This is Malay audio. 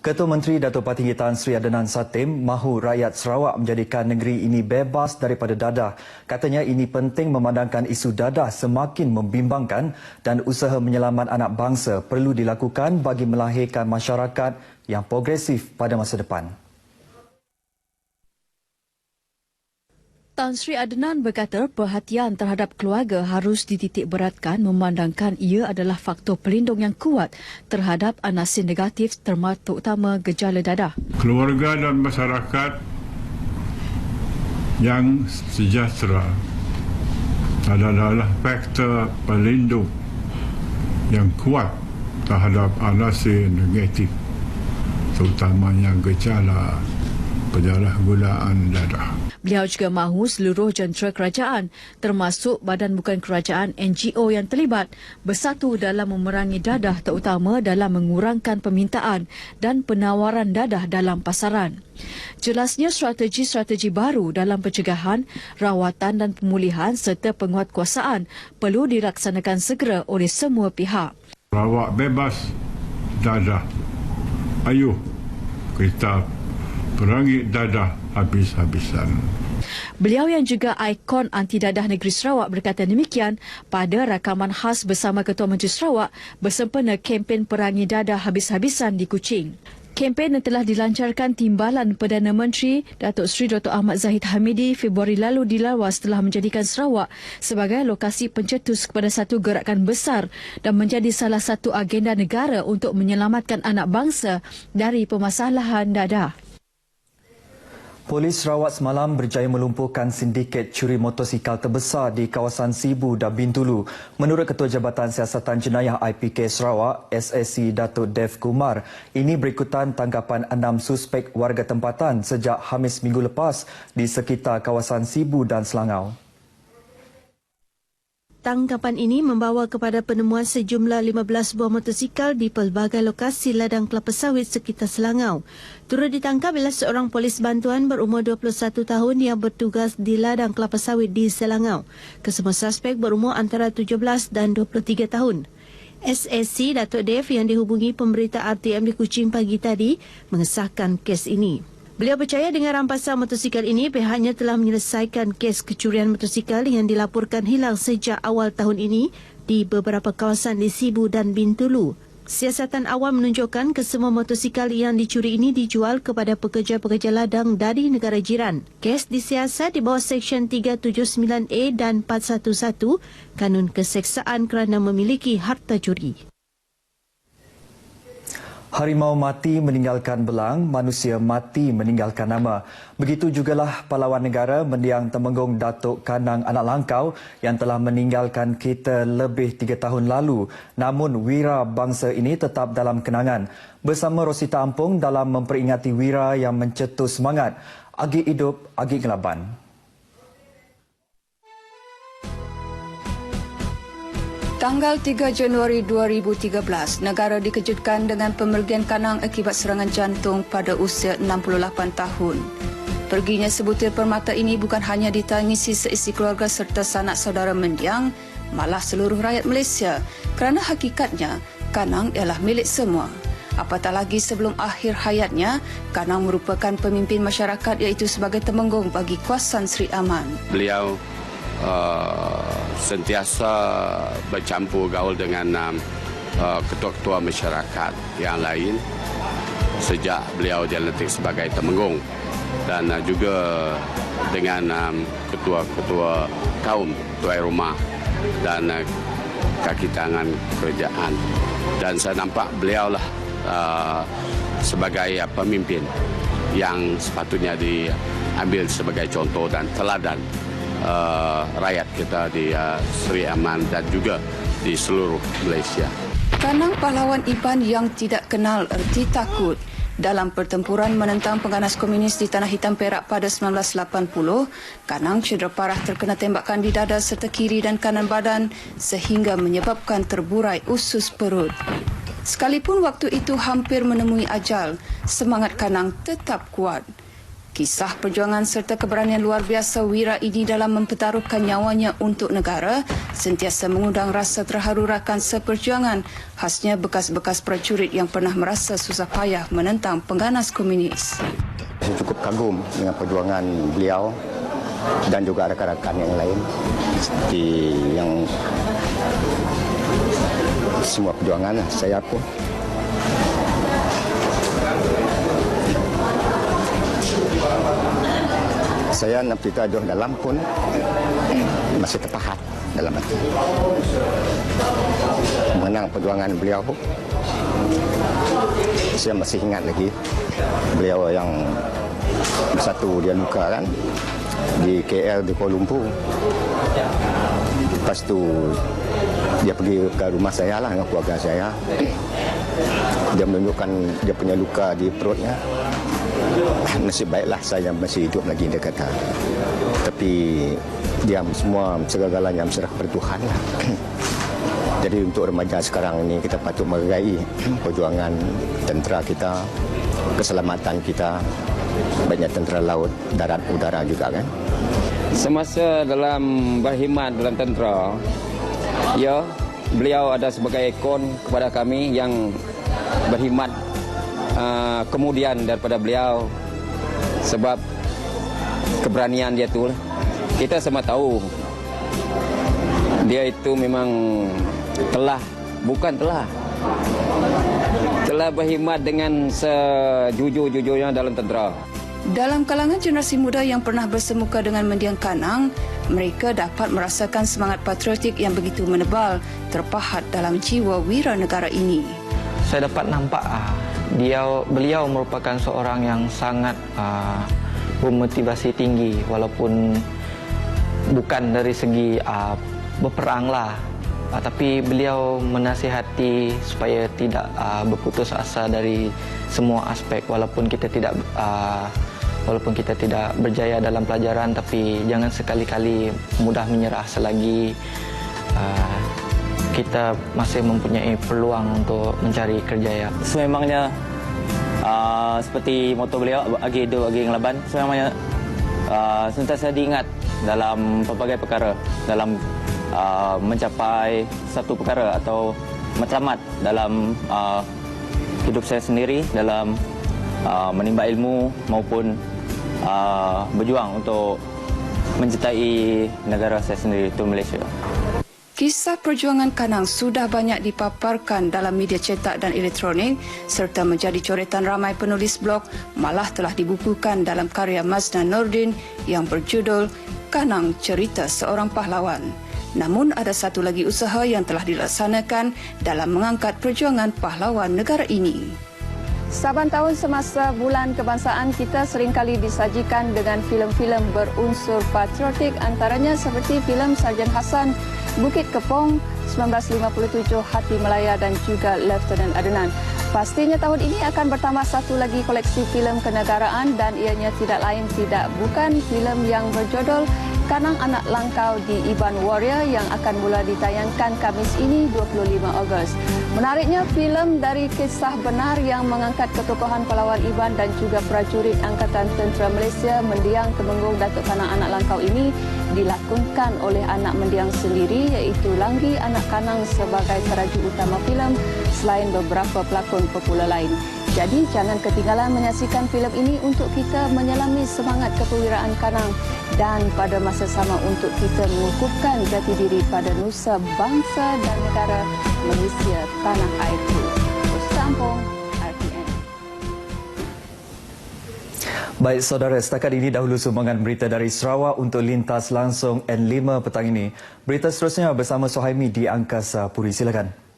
Ketua Menteri Datuk Patinggi Tan Sri Adenan Satem mahu rakyat Sarawak menjadikan negeri ini bebas daripada dadah. Katanya ini penting memandangkan isu dadah semakin membimbangkan dan usaha menyelamat anak bangsa perlu dilakukan bagi melahirkan masyarakat yang progresif pada masa depan. Tan Sri Adenan berkata perhatian terhadap keluarga harus dititikberatkan memandangkan ia adalah faktor pelindung yang kuat terhadap anasir negatif terutama gejala dadah. Keluarga dan masyarakat yang sejahtera adalah faktor pelindung yang kuat terhadap anasir negatif terutamanya gejala penyalahgunaan dadah. Beliau juga mahu seluruh jentera kerajaan termasuk badan bukan kerajaan NGO yang terlibat bersatu dalam memerangi dadah terutama dalam mengurangkan permintaan dan penawaran dadah dalam pasaran. Jelasnya strategi-strategi baru dalam pencegahan, rawatan dan pemulihan serta penguatkuasaan perlu dilaksanakan segera oleh semua pihak. Sarawak bebas dadah. Ayuh kita perangi dadah habis-habisan. Beliau yang juga ikon anti-dadah negeri Sarawak berkata demikian pada rakaman khas bersama Ketua Menteri Sarawak bersempena kempen perangi dadah habis-habisan di Kuching. Kempen yang telah dilancarkan Timbalan Perdana Menteri Datuk Seri Dr. Ahmad Zahid Hamidi Februari lalu dilawas telah menjadikan Sarawak sebagai lokasi pencetus kepada satu gerakan besar dan menjadi salah satu agenda negara untuk menyelamatkan anak bangsa dari permasalahan dadah. Polis Sarawak semalam berjaya melumpuhkan sindiket curi motosikal terbesar di kawasan Sibu dan Bintulu. Menurut Ketua Jabatan Siasatan Jenayah IPK Sarawak, SSC Datuk Dev Kumar, ini berikutan tangkapan 6 suspek warga tempatan sejak Khamis minggu lepas di sekitar kawasan Sibu dan Selangau. Tangkapan ini membawa kepada penemuan sejumlah 15 buah motosikal di pelbagai lokasi ladang kelapa sawit sekitar Selangau. Turut ditangkap ialah seorang polis bantuan berumur 21 tahun yang bertugas di ladang kelapa sawit di Selangau. Kesemua suspek berumur antara 17 dan 23 tahun. SSC Datuk Dev yang dihubungi pemberita RTM di Kuching pagi tadi mengesahkan kes ini. Beliau percaya dengan rampasan motosikal ini, pihaknya telah menyelesaikan kes kecurian motosikal yang dilaporkan hilang sejak awal tahun ini di beberapa kawasan di Sibu dan Bintulu. Siasatan awam menunjukkan kesemua motosikal yang dicuri ini dijual kepada pekerja-pekerja ladang dari negara jiran. Kes disiasat di bawah Seksyen 379A dan 411 Kanun Keseksaan kerana memiliki harta curi. Harimau mati meninggalkan belang, manusia mati meninggalkan nama. Begitu jugalah pahlawan negara mendiang Temenggung Datuk Kanang Anak Langkau yang telah meninggalkan kita lebih 3 tahun lalu. Namun wira bangsa ini tetap dalam kenangan. Bersama Rosita Ampung dalam memperingati wira yang mencetus semangat. Agi hidup, agi kelaban. Tanggal 3 Januari 2013, negara dikejutkan dengan pemergian Kanang akibat serangan jantung pada usia 68 tahun. Perginya sebutir permata ini bukan hanya ditangisi seisi keluarga serta sanak saudara mendiang, malah seluruh rakyat Malaysia kerana hakikatnya Kanang ialah milik semua. Apatah lagi sebelum akhir hayatnya, Kanang merupakan pemimpin masyarakat iaitu sebagai temenggung bagi kuasan Sri Aman. Beliau sentiasa bercampur gaul dengan ketua-ketua masyarakat yang lain sejak beliau dilantik sebagai temenggung dan juga dengan ketua-ketua kaum, tuai rumah dan kaki tangan kerajaan. Dan saya nampak beliau lah sebagai pemimpin yang sepatutnya diambil sebagai contoh dan teladan rakyat kita di Sri Aman dan juga di seluruh Malaysia. Kanang pahlawan Iban yang tidak kenal erti takut. Dalam pertempuran menentang pengganas komunis di Tanah Hitam Perak pada 1980, Kanang cedera parah terkena tembakan di dada serta kiri dan kanan badan sehingga menyebabkan terburai usus perut. Sekalipun waktu itu hampir menemui ajal, semangat Kanang tetap kuat. Kisah perjuangan serta keberanian luar biasa Wira ini dalam mempertaruhkan nyawanya untuk negara sentiasa mengundang rasa terharu rakan seperjuangan, khasnya bekas-bekas prajurit yang pernah merasa susah payah menentang pengganas komunis. Saya cukup kagum dengan perjuangan beliau dan juga rakan-rakan yang lain seperti yang semua perjuangan saya pun. Saya nak berita jauh dalam pun masih terpahat dalam hati. Mengenang perjuangan beliau, saya masih ingat lagi beliau yang satu dia luka kan di KL di Kuala Lumpur. Lepas tu dia pergi ke rumah saya lah dengan keluarga saya. Dia menunjukkan dia punya luka di perutnya. Nasib baiklah saya masih hidup lagi, dia kata. Tapi dia semua segala-galanya berserah kepada Tuhan lah. Jadi untuk remaja sekarang ini kita patut menghargai perjuangan tentera kita, keselamatan kita, baiknya tentera laut, darat, udara juga kan. Semasa dalam berkhidmat dalam tentera, ya, beliau ada sebagai ikon kepada kami yang berkhidmat kemudian daripada beliau sebab keberanian dia tu. Kita semua tahu dia itu memang telah berkhidmat dengan sejujur-jujurnya dalam tentera. Dalam kalangan generasi muda yang pernah bersemuka dengan mendiang kanang, mereka dapat merasakan semangat patriotik yang begitu menebal terpahat dalam jiwa wira negara ini. Saya dapat nampak beliau merupakan seorang yang sangat bermotivasi tinggi, walaupun bukan dari segi berperang lah, tapi beliau menasihati supaya tidak berputus asa dari semua aspek, walaupun kita tidak berjaya dalam pelajaran, tapi jangan sekali-kali mudah menyerah selagi kita masih mempunyai peluang untuk mencari kerjaya. Sememangnya seperti moto beliau, agi hidup, agi ngelaban, sememangnya sentiasa diingat dalam pelbagai perkara, dalam mencapai satu perkara atau matlamat dalam hidup saya sendiri, dalam menimba ilmu maupun berjuang untuk mencintai negara saya sendiri, itu Malaysia. Kisah perjuangan Kanang sudah banyak dipaparkan dalam media cetak dan elektronik serta menjadi coretan ramai penulis blog, malah telah dibukukan dalam karya Mazna Nordin yang berjudul Kanang Cerita Seorang Pahlawan. Namun ada satu lagi usaha yang telah dilaksanakan dalam mengangkat perjuangan pahlawan negara ini. Saban tahun semasa Bulan Kebangsaan, kita seringkali disajikan dengan filem-filem berunsur patriotik, antaranya seperti filem Sarjan Hassan, Bukit Kepong, 1957, Hati Melaya dan juga Lieutenant Adenan. Pastinya tahun ini akan bertambah satu lagi koleksi filem kenegaraan dan ianya tidak lain bukan filem yang berjudul Kanang Anak Langkau di Iban Warrior yang akan mula ditayangkan Khamis ini 25 Ogos. Menariknya, filem dari kisah benar yang mengangkat ketokohan pahlawan Iban dan juga prajurit Angkatan Tentera Malaysia mendiang Temenggung Datuk Kanang Anak Langkau ini dilakonkan oleh anak mendiang sendiri, iaitu Langgi Anak Kanang sebagai terajuk utama filem selain beberapa pelakon popular lain. Jadi jangan ketinggalan menyaksikan filem ini untuk kita menyelami semangat kepewiraan Kanang dan pada masa sama untuk kita mengukuhkan jati diri pada nusa bangsa dan negara Malaysia tanah airku. Sampung RTN. Baik saudara, setakat ini dahulu sumbangan berita dari Sarawak untuk lintas langsung N5 petang ini. Berita seterusnya bersama Sohaimi di Angkasa Puri. Silakan.